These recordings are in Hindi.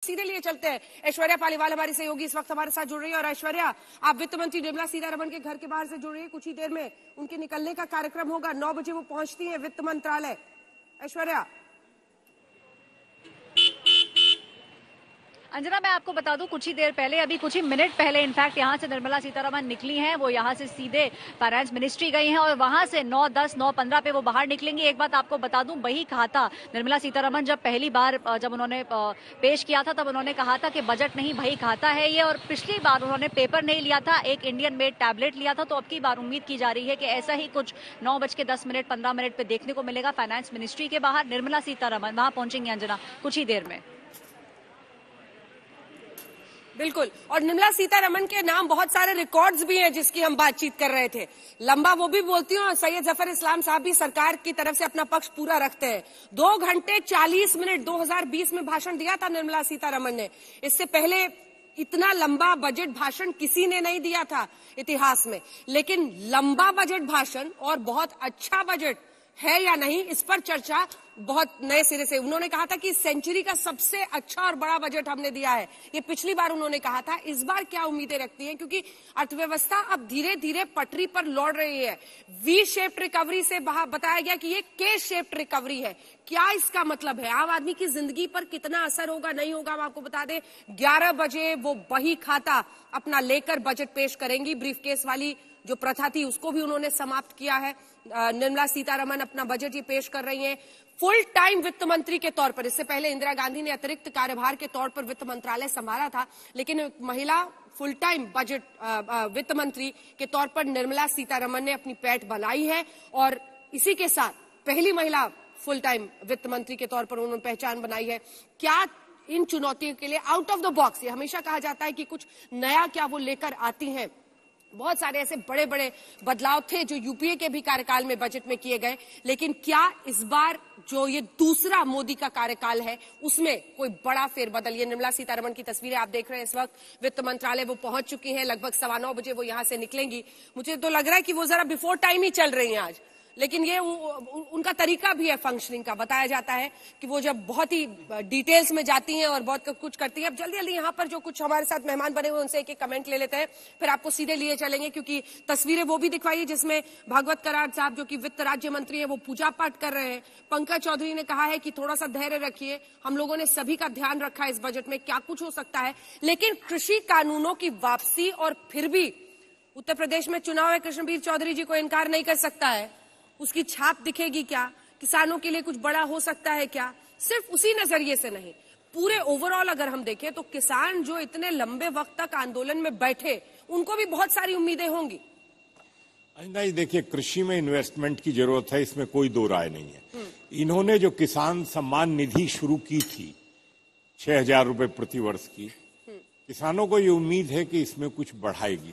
सीधे लिए चलते हैं। ऐश्वर्या पालीवाल हमारी सहयोगी इस वक्त हमारे साथ जुड़ रही है। और ऐश्वर्या, आप वित्त मंत्री निर्मला सीतारमण के घर के बाहर से जुड़ रही है। कुछ ही देर में उनके निकलने का कार्यक्रम होगा। 9 बजे वो पहुंचती है वित्त मंत्रालय। ऐश्वर्या, अंजना, मैं आपको बता दूं, कुछ ही देर पहले, अभी कुछ ही मिनट पहले इनफैक्ट यहां से निर्मला सीतारमण निकली हैं। वो यहां से सीधे फाइनेंस मिनिस्ट्री गई हैं और वहां से 9:10, 9:15 पे वो बाहर निकलेंगी। एक बात आपको बता दूं, बही खाता निर्मला सीतारमण जब पहली बार जब उन्होंने पेश किया था, तब उन्होंने कहा था कि बजट नहीं बही खाता है ये। और पिछली बार उन्होंने पेपर नहीं लिया था, एक इंडियन मेड टैबलेट लिया था। तो अब की बार उम्मीद की जा रही है कि ऐसा ही कुछ 9:10, 15 मिनट पे देखने को मिलेगा फाइनेंस मिनिस्ट्री के बाहर। निर्मला सीतारमण वहां पहुंचेंगी अंजना कुछ ही देर में। बिल्कुल। और निर्मला सीतारमण के नाम बहुत सारे रिकॉर्ड्स भी हैं जिसकी हम बातचीत कर रहे थे। लंबा वो भी बोलती हूँ और सैयद जफर इस्लाम साहब भी सरकार की तरफ से अपना पक्ष पूरा रखते हैं। 2 घंटे 40 मिनट 2020 में भाषण दिया था निर्मला सीतारमण ने। इससे पहले इतना लंबा बजट भाषण किसी ने नहीं दिया था इतिहास में। लेकिन लंबा बजट भाषण और बहुत अच्छा बजट है या नहीं, इस पर चर्चा बहुत नए सिरे से। उन्होंने कहा था कि सेंचुरी का सबसे अच्छा और बड़ा बजट हमने दिया है। ये पिछली बार उन्होंने कहा था। इस बार क्या उम्मीदें रखती हैं, क्योंकि अर्थव्यवस्था अब धीरे धीरे पटरी पर लौट रही है। वी शेप्ड रिकवरी से बताया गया कि ये के शेप्ड रिकवरी है। क्या इसका मतलब है? आम आदमी की जिंदगी पर कितना असर होगा, नहीं होगा? हम आपको बता दें, 11 बजे वो बही खाता अपना लेकर बजट पेश करेंगी। ब्रीफकेस वाली जो प्रथा थी उसको भी उन्होंने समाप्त किया है। निर्मला सीतारमण अपना बजट ये पेश कर रही हैं फुल टाइम वित्त मंत्री के तौर पर। इससे पहले इंदिरा गांधी ने अतिरिक्त कार्यभार के तौर पर वित्त मंत्रालय संभाला था, लेकिन महिला फुल टाइम बजट वित्त मंत्री के तौर पर निर्मला सीतारमण ने अपनी पैठ बनाई है। और इसी के साथ पहली महिला फुल टाइम वित्त मंत्री के तौर पर उन्होंने पहचान बनाई है। क्या इन चुनौतियों के लिए आउट ऑफ द बॉक्स, ये हमेशा कहा जाता है कि कुछ नया क्या वो लेकर आती हैं। बहुत सारे ऐसे बड़े बड़े बदलाव थे जो यूपीए के भी कार्यकाल में बजट में किए गए, लेकिन क्या इस बार जो ये दूसरा मोदी का कार्यकाल है उसमें कोई बड़ा फेरबदल? ये निर्मला सीतारमण की तस्वीरें आप देख रहे हैं। इस वक्त वित्त मंत्रालय वो पहुंच चुकी हैं। लगभग 9:15 बजे वो यहां से निकलेंगी। मुझे तो लग रहा है कि वो जरा बिफोर टाइम ही चल रही हैं आज, लेकिन ये उनका तरीका भी है फंक्शनिंग का। बताया जाता है कि वो जब बहुत ही डिटेल्स में जाती हैं और बहुत कुछ करती हैं। अब जल्दी जल्दी यहाँ पर जो कुछ हमारे साथ मेहमान बने हुए उनसे एक एक कमेंट ले लेते हैं, फिर आपको सीधे लिए चलेंगे, क्योंकि तस्वीरें वो भी दिखवाई जिसमें भागवत कराड़ साहब जो कि वित्त राज्य मंत्री है वो पूजा पाठ कर रहे हैं। पंकज चौधरी ने कहा है कि थोड़ा सा धैर्य रखिए, हम लोगों ने सभी का ध्यान रखा है, इस बजट में क्या कुछ हो सकता है। लेकिन कृषि कानूनों की वापसी, और फिर भी उत्तर प्रदेश में चुनाव है, कृष्णबीर चौधरी जी को इनकार नहीं कर सकता है। उसकी छाप दिखेगी क्या? किसानों के लिए कुछ बड़ा हो सकता है क्या? सिर्फ उसी नजरिए से नहीं, पूरे ओवरऑल अगर हम देखें तो किसान जो इतने लंबे वक्त तक आंदोलन में बैठे, उनको भी बहुत सारी उम्मीदें होंगी। नहीं, देखिए, कृषि में इन्वेस्टमेंट की जरूरत है, इसमें कोई दो राय नहीं है। इन्होंने जो किसान सम्मान निधि शुरू की थी 6,000 रुपए प्रति वर्ष की, किसानों को ये उम्मीद है कि इसमें कुछ बढ़ाएगी।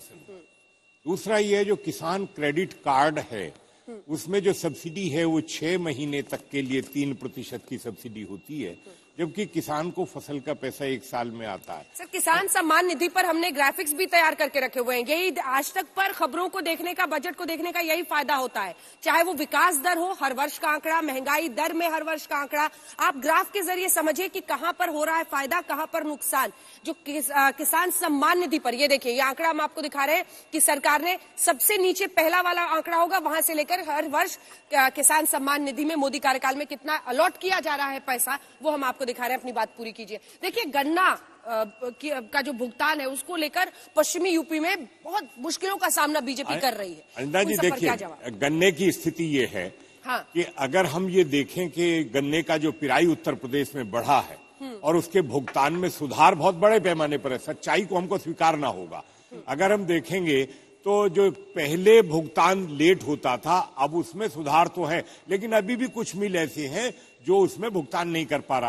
दूसरा ये जो किसान क्रेडिट कार्ड है उसमें जो सब्सिडी है वो 6 महीने तक के लिए 3% की सब्सिडी होती है, जबकि किसान को फसल का पैसा 1 साल में आता है। सर, किसान सम्मान निधि पर हमने ग्राफिक्स भी तैयार करके रखे हुए हैं। यही आज तक पर खबरों को देखने का, बजट को देखने का यही फायदा होता है। चाहे वो विकास दर हो, हर वर्ष का आंकड़ा, महंगाई दर में हर वर्ष का आंकड़ा, आप ग्राफ के जरिए समझिए कि कहां पर हो रहा है फायदा, कहां पर नुकसान। जो किसान सम्मान निधि पर, ये देखिए, ये आंकड़ा हम आपको दिखा रहे हैं कि सरकार ने सबसे नीचे पहला वाला आंकड़ा होगा, वहां से लेकर हर वर्ष किसान सम्मान निधि में मोदी कार्यकाल में कितना अलॉट किया जा रहा है पैसा, वो हम आपको दिखा रहे हैं। अपनी बात पूरी कीजिए। देखिए, गन्ना का जो भुगतान है उसको लेकर पश्चिमी यूपी में बहुत मुश्किलों का सामना बीजेपी कर रही है। अंदा जी, देखिए, गन्ने की स्थिति ये है कि अगर हम ये देखें कि गन्ने का जो पिराई उत्तर प्रदेश में बढ़ा है और उसके भुगतान में सुधार बहुत बड़े पैमाने पर है, सच्चाई को हमको स्वीकारना होगा। अगर हम देखेंगे तो जो पहले भुगतान लेट होता था, अब उसमें सुधार तो है, लेकिन अभी भी कुछ मिल ऐसे हैं जो उसमें भुगतान नहीं कर पा रहा।